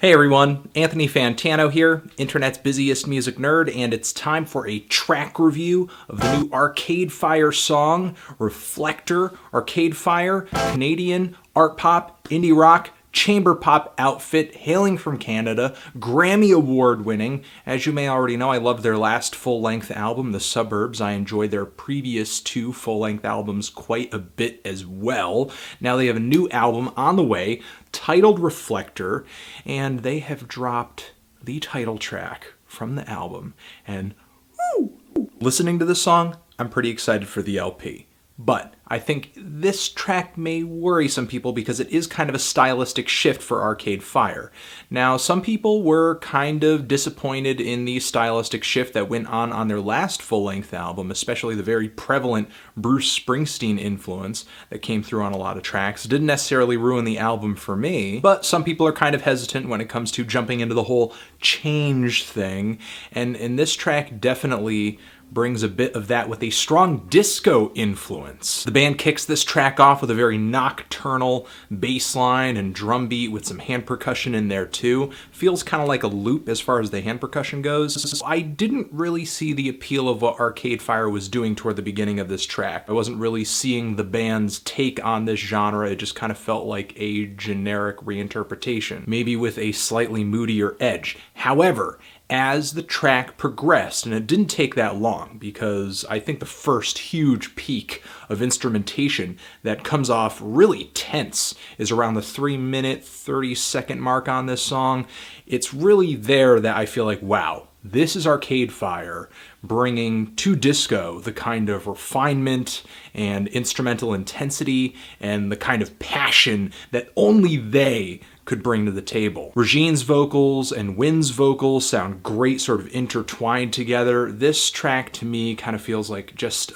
Hey everyone, Anthony Fantano here, internet's busiest music nerd, and it's time for a track review of the new Arcade Fire song, Reflektor. Arcade Fire, Canadian art pop, indie rock, chamber pop outfit hailing from Canada, Grammy Award winning. As you may already know, I loved their last full-length album, The Suburbs. I enjoyed their previous two full-length albums quite a bit as well. Now they have a new album on the way titled Reflektor, and they have dropped the title track from the album. And listening to this song, I'm pretty excited for the LP. But I think this track may worry some people because it is kind of a stylistic shift for Arcade Fire. Now, some people were kind of disappointed in the stylistic shift that went on their last full-length album, especially the very prevalent Bruce Springsteen influence that came through on a lot of tracks. Didn't necessarily ruin the album for me, but some people are kind of hesitant when it comes to jumping into the whole change thing, and this track definitely brings a bit of that with a strong disco influence. The band kicks this track off with a very nocturnal bass line and drum beat with some hand percussion in there too. Feels kind of like a loop as far as the hand percussion goes. I didn't really see the appeal of what Arcade Fire was doing toward the beginning of this track. I wasn't really seeing the band's take on this genre. It just kind of felt like a generic reinterpretation, maybe with a slightly moodier edge. However, as the track progressed, and it didn't take that long because I think the first huge peak of instrumentation that comes off really tense is around the 3-minute, 30-second mark on this song. It's really there that I feel like, wow, this is Arcade Fire bringing to disco the kind of refinement and instrumental intensity and the kind of passion that only they could bring to the table. Regine's vocals and Wynn's vocals sound great, sort of intertwined together. This track to me kind of feels like just,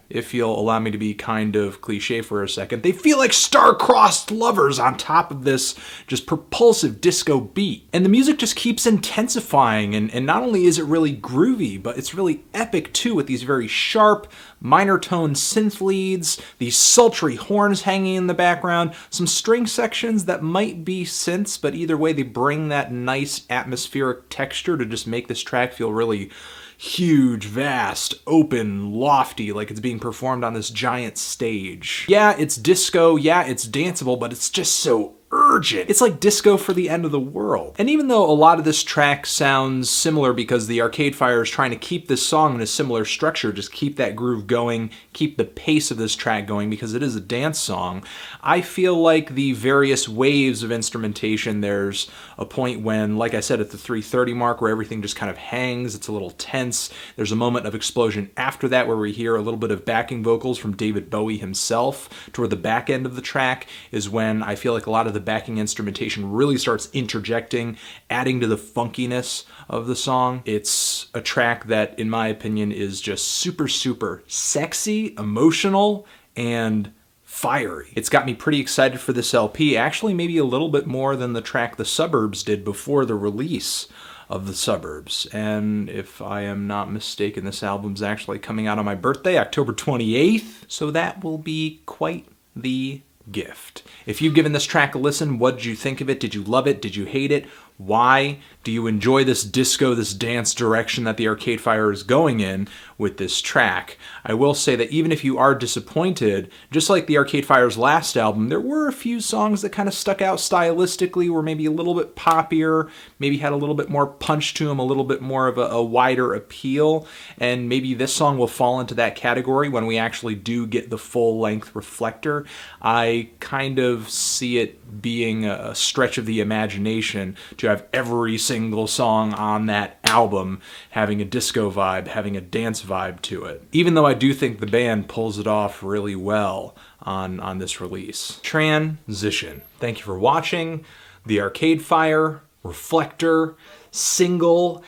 if you'll allow me to be kind of cliche for a second, they feel like star-crossed lovers on top of this just propulsive disco beat. And the music just keeps intensifying, and not only is it really groovy, but it's really epic too, with these very sharp, minor tone synth leads, these sultry horns hanging in the background, some string sections that might be synths, but either way they bring that nice atmospheric texture to just make this track feel really huge, vast, open, lofty, like it's being performed on this giant stage. Yeah, it's disco, yeah, it's danceable, but it's just so urgent. It's like disco for the end of the world. And even though a lot of this track sounds similar because the Arcade Fire is trying to keep this song in a similar structure, just keep that groove going, keep the pace of this track going because it is a dance song, I feel like the various waves of instrumentation, there's a point when, like I said, at the 3:30 mark where everything just kind of hangs, it's a little tense. There's a moment of explosion after that where we hear a little bit of backing vocals from David Bowie himself. Toward the back end of the track is when I feel like a lot of the backing instrumentation really starts interjecting, adding to the funkiness of the song. It's a track that, in my opinion, is just super, super sexy, emotional, and fiery. It's got me pretty excited for this LP, actually maybe a little bit more than the track The Suburbs did before the release of The Suburbs. And if I am not mistaken, this album's actually coming out on my birthday, October 28th, so that will be quite the gift. If you've given this track a listen, what did you think of it? Did you love it? Did you hate it? Why? Do you enjoy this disco, this dance direction that the Arcade Fire is going in with this track? I will say that even if you are disappointed, just like the Arcade Fire's last album, there were a few songs that kind of stuck out stylistically, were maybe a little bit poppier, maybe had a little bit more punch to them, a little bit more of a wider appeal, and maybe this song will fall into that category when we actually do get the full-length Reflektor. I kind of see it being a stretch of the imagination to have every single song on that album having a disco vibe, having a dance vibe to it. Even though I do think the band pulls it off really well on this release. Transition. Thank you for watching the Arcade Fire Reflektor single.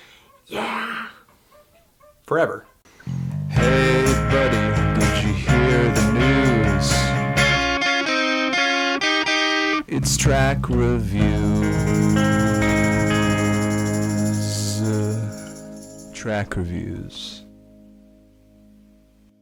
Yeah! Forever. Hey buddy, did you hear the news? It's track reviews. Track reviews.